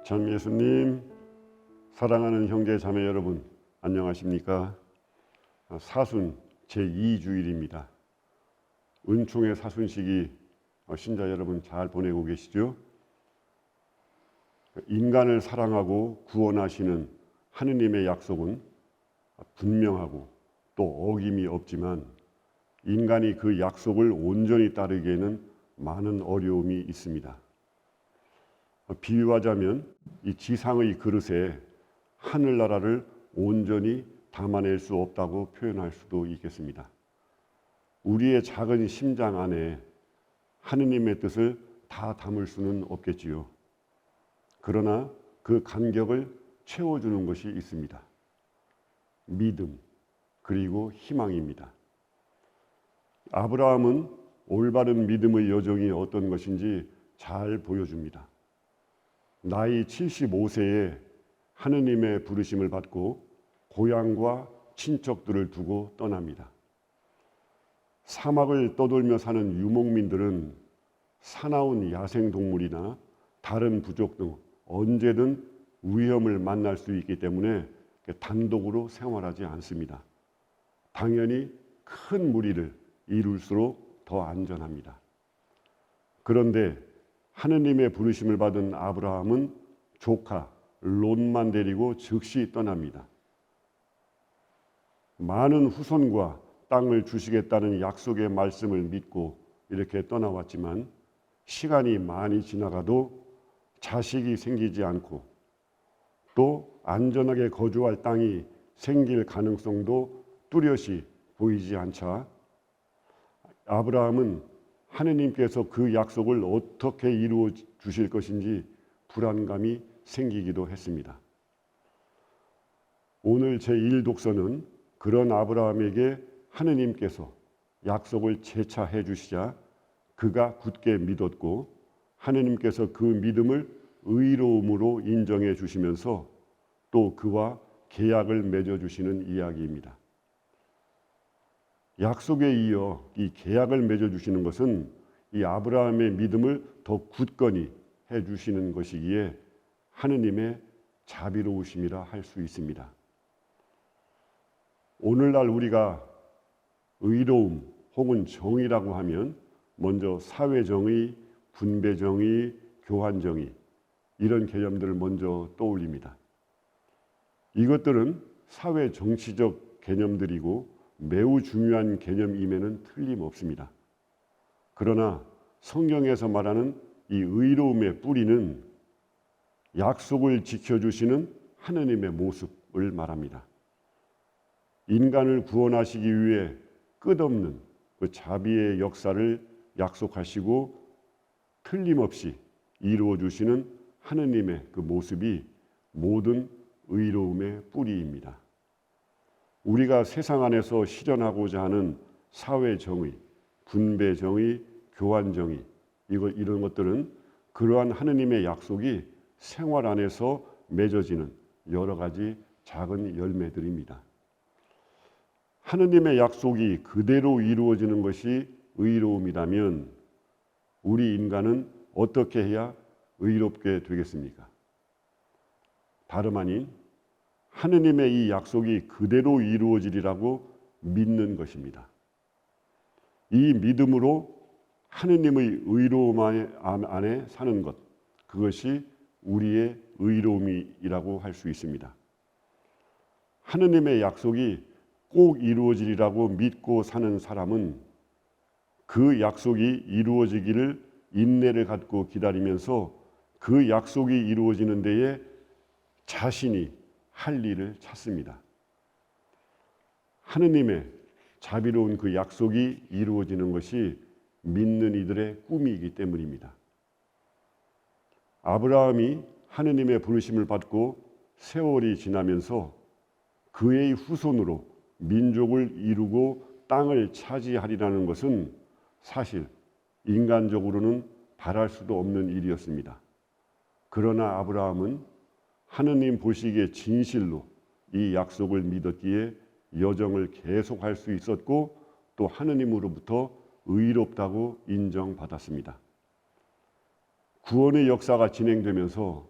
참 예수님, 사랑하는 형제 자매 여러분, 안녕하십니까? 사순 제2주일입니다. 은총의 사순식이 신자 여러분 잘 보내고 계시죠? 인간을 사랑하고 구원하시는 하느님의 약속은 분명하고 또 어김이 없지만 인간이 그 약속을 온전히 따르기에는 많은 어려움이 있습니다. 비유하자면 이 지상의 그릇에 하늘나라를 온전히 담아낼 수 없다고 표현할 수도 있겠습니다. 우리의 작은 심장 안에 하느님의 뜻을 다 담을 수는 없겠지요. 그러나 그 간격을 채워주는 것이 있습니다. 믿음 그리고 희망입니다. 아브라함은 올바른 믿음의 여정이 어떤 것인지 잘 보여줍니다. 나이 75세에 하느님의 부르심을 받고 고향과 친척들을 두고 떠납니다. 사막을 떠돌며 사는 유목민들은 사나운 야생동물이나 다른 부족 등 언제든 위험을 만날 수 있기 때문에 단독으로 생활하지 않습니다. 당연히 큰 무리를 이룰수록 더 안전합니다. 그런데 하느님의 부르심을 받은 아브라함은 조카 롯만 데리고 즉시 떠납니다. 많은 후손과 땅을 주시겠다는 약속의 말씀을 믿고 이렇게 떠나왔지만 시간이 많이 지나가도 자식이 생기지 않고 또 안전하게 거주할 땅이 생길 가능성도 뚜렷이 보이지 않자 아브라함은 하느님께서 그 약속을 어떻게 이루어 주실 것인지 불안감이 생기기도 했습니다. 오늘 제1독서는 그런 아브라함에게 하느님께서 약속을 재차해 주시자 그가 굳게 믿었고 하느님께서 그 믿음을 의로움으로 인정해 주시면서 또 그와 계약을 맺어 주시는 이야기입니다. 약속에 이어 이 계약을 맺어 주시는 것은 이 아브라함의 믿음을 더 굳건히 해 주시는 것이기에 하느님의 자비로우심이라 할 수 있습니다. 오늘날 우리가 의로움 혹은 정의라고 하면 먼저 사회정의, 분배정의, 교환정의 이런 개념들을 먼저 떠올립니다. 이것들은 사회 정치적 개념들이고 매우 중요한 개념임에는 틀림없습니다. 그러나 성경에서 말하는 이 의로움의 뿌리는 약속을 지켜주시는 하느님의 모습을 말합니다. 인간을 구원하시기 위해 끝없는 그 자비의 역사를 약속하시고 틀림없이 이루어 주시는 하느님의 그 모습이 모든 의로움의 뿌리입니다. 우리가 세상 안에서 실현하고자 하는 사회정의, 분배정의, 교환정의 이런 것들은 그러한 하느님의 약속이 생활 안에서 맺어지는 여러 가지 작은 열매들입니다. 하느님의 약속이 그대로 이루어지는 것이 의로움이라면 우리 인간은 어떻게 해야 의롭게 되겠습니까? 다름 아닌 하느님의 이 약속이 그대로 이루어지리라고 믿는 것입니다. 이 믿음으로 하느님의 의로움 안에 사는 것, 그것이 우리의 의로움이라고 할 수 있습니다. 하느님의 약속이 꼭 이루어지리라고 믿고 사는 사람은 그 약속이 이루어지기를 인내를 갖고 기다리면서 그 약속이 이루어지는 데에 자신이 할 일을 찾습니다. 하느님의 자비로운 그 약속이 이루어지는 것이 믿는 이들의 꿈이기 때문입니다. 아브라함이 하느님의 부르심을 받고 세월이 지나면서 그의 후손으로 민족을 이루고 땅을 차지하리라는 것은 사실 인간적으로는 바랄 수도 없는 일이었습니다. 그러나 아브라함은 하느님 보시기에 진실로 이 약속을 믿었기에 여정을 계속할 수 있었고 또 하느님으로부터 의롭다고 인정받았습니다. 구원의 역사가 진행되면서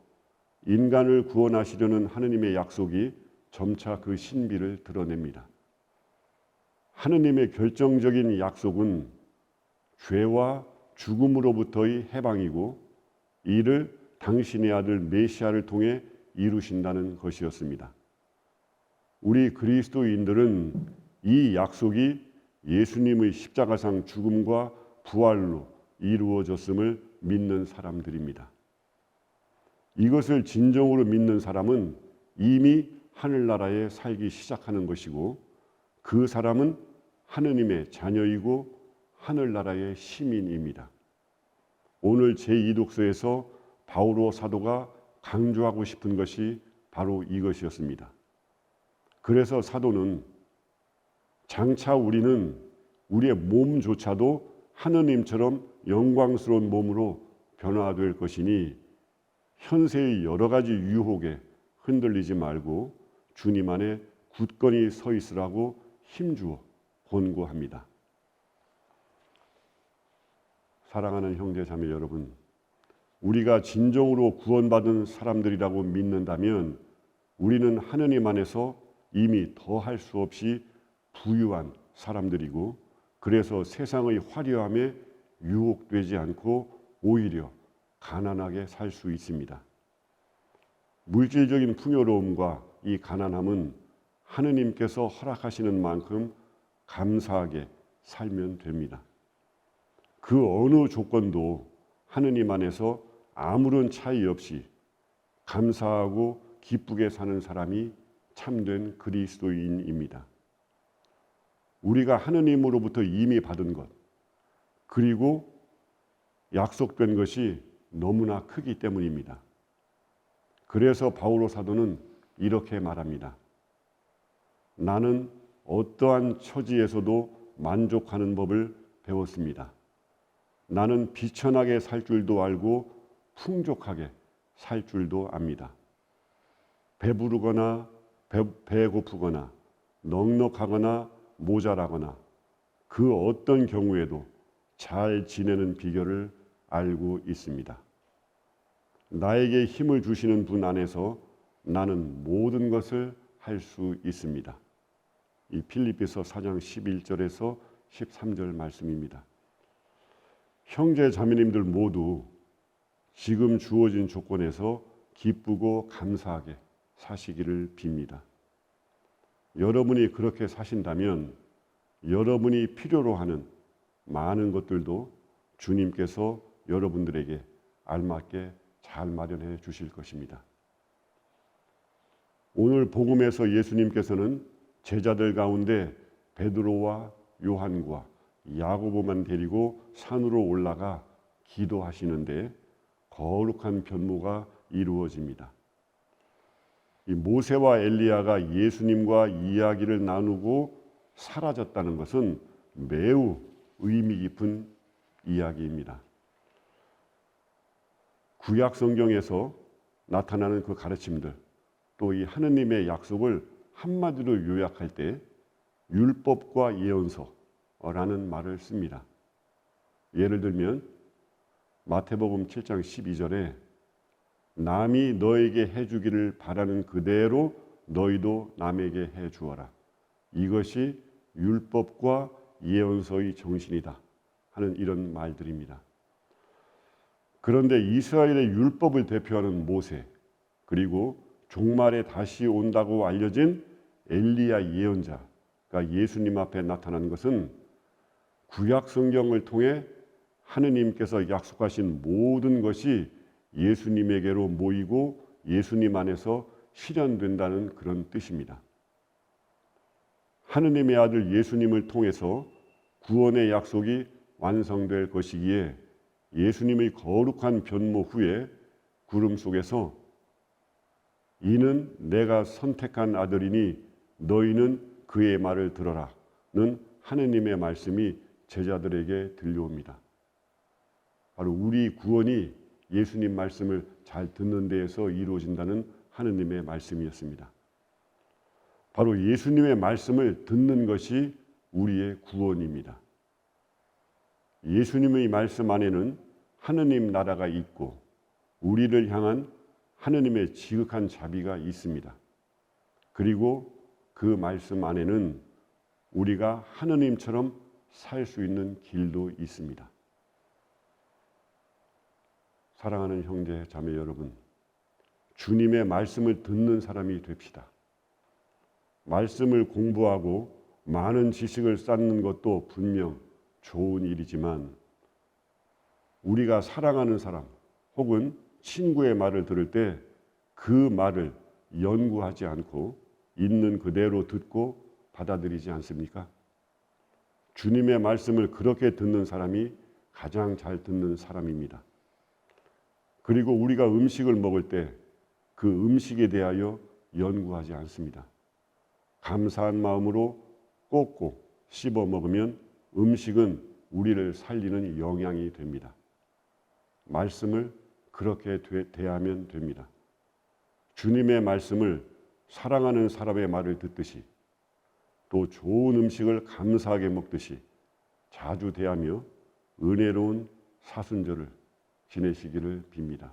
인간을 구원하시려는 하느님의 약속이 점차 그 신비를 드러냅니다. 하느님의 결정적인 약속은 죄와 죽음으로부터의 해방이고 이를 당신의 아들 메시아를 통해 이루신다는 것이었습니다. 우리 그리스도인들은 이 약속이 예수님의 십자가상 죽음과 부활로 이루어졌음을 믿는 사람들입니다. 이것을 진정으로 믿는 사람은 이미 하늘나라에 살기 시작하는 것이고 그 사람은 하느님의 자녀이고 하늘나라의 시민입니다. 오늘 제2독서에서 바오로 사도가 강조하고 싶은 것이 바로 이것이었습니다. 그래서 사도는 장차 우리는 우리의 몸조차도 하느님처럼 영광스러운 몸으로 변화될 것이니 현세의 여러 가지 유혹에 흔들리지 말고 주님 안에 굳건히 서 있으라고 힘주어 권고합니다. 사랑하는 형제 자매 여러분, 우리가 진정으로 구원받은 사람들이라고 믿는다면 우리는 하느님 안에서 이미 더할 수 없이 부유한 사람들이고 그래서 세상의 화려함에 유혹되지 않고 오히려 가난하게 살 수 있습니다. 물질적인 풍요로움과 이 가난함은 하느님께서 허락하시는 만큼 감사하게 살면 됩니다. 그 어느 조건도 하느님 안에서 아무런 차이 없이 감사하고 기쁘게 사는 사람이 참된 그리스도인입니다. 우리가 하느님으로부터 이미 받은 것 그리고 약속된 것이 너무나 크기 때문입니다. 그래서 바오로 사도는 이렇게 말합니다. 나는 어떠한 처지에서도 만족하는 법을 배웠습니다. 나는 비천하게 살 줄도 알고 풍족하게 살 줄도 압니다. 배부르거나 배고프거나 넉넉하거나 모자라거나 그 어떤 경우에도 잘 지내는 비결을 알고 있습니다. 나에게 힘을 주시는 분 안에서 나는 모든 것을 할 수 있습니다. 이 필립비서 4장 11절에서 13절 말씀입니다. 형제 자매님들 모두 지금 주어진 조건에서 기쁘고 감사하게 사시기를 빕니다. 여러분이 그렇게 사신다면 여러분이 필요로 하는 많은 것들도 주님께서 여러분들에게 알맞게 잘 마련해 주실 것입니다. 오늘 복음에서 예수님께서는 제자들 가운데 베드로와 요한과 야고보만 데리고 산으로 올라가 기도하시는데 거룩한 변모가 이루어집니다. 이 모세와 엘리야가 예수님과 이야기를 나누고 사라졌다는 것은 매우 의미 깊은 이야기입니다. 구약 성경에서 나타나는 그 가르침들 또 이 하느님의 약속을 한마디로 요약할 때 율법과 예언서라는 말을 씁니다. 예를 들면 마태복음 7장 12절에 남이 너에게 해주기를 바라는 그대로 너희도 남에게 해주어라. 이것이 율법과 예언서의 정신이다 하는 이런 말들입니다. 그런데 이스라엘의 율법을 대표하는 모세 그리고 종말에 다시 온다고 알려진 엘리야 예언자가 예수님 앞에 나타난 것은 구약 성경을 통해 하느님께서 약속하신 모든 것이 예수님에게로 모이고 예수님 안에서 실현된다는 그런 뜻입니다. 하느님의 아들 예수님을 통해서 구원의 약속이 완성될 것이기에 예수님의 거룩한 변모 후에 구름 속에서 이는 내가 선택한 아들이니 너희는 그의 말을 들어라는 하느님의 말씀이 제자들에게 들려옵니다. 바로 우리 구원이 예수님 말씀을 잘 듣는 데에서 이루어진다는 하느님의 말씀이었습니다. 바로 예수님의 말씀을 듣는 것이 우리의 구원입니다. 예수님의 말씀 안에는 하느님 나라가 있고 우리를 향한 하느님의 지극한 자비가 있습니다. 그리고 그 말씀 안에는 우리가 하느님처럼 살 수 있는 길도 있습니다. 사랑하는 형제 자매 여러분, 주님의 말씀을 듣는 사람이 됩시다. 말씀을 공부하고 많은 지식을 쌓는 것도 분명 좋은 일이지만 우리가 사랑하는 사람 혹은 친구의 말을 들을 때 그 말을 연구하지 않고 있는 그대로 듣고 받아들이지 않습니까? 주님의 말씀을 그렇게 듣는 사람이 가장 잘 듣는 사람입니다. 그리고 우리가 음식을 먹을 때 그 음식에 대하여 연구하지 않습니다. 감사한 마음으로 꼭꼭 씹어 먹으면 음식은 우리를 살리는 영양이 됩니다. 말씀을 그렇게 대하면 됩니다. 주님의 말씀을 사랑하는 사람의 말을 듣듯이 또 좋은 음식을 감사하게 먹듯이 자주 대하며 은혜로운 사순절을 지내시기를 빕니다.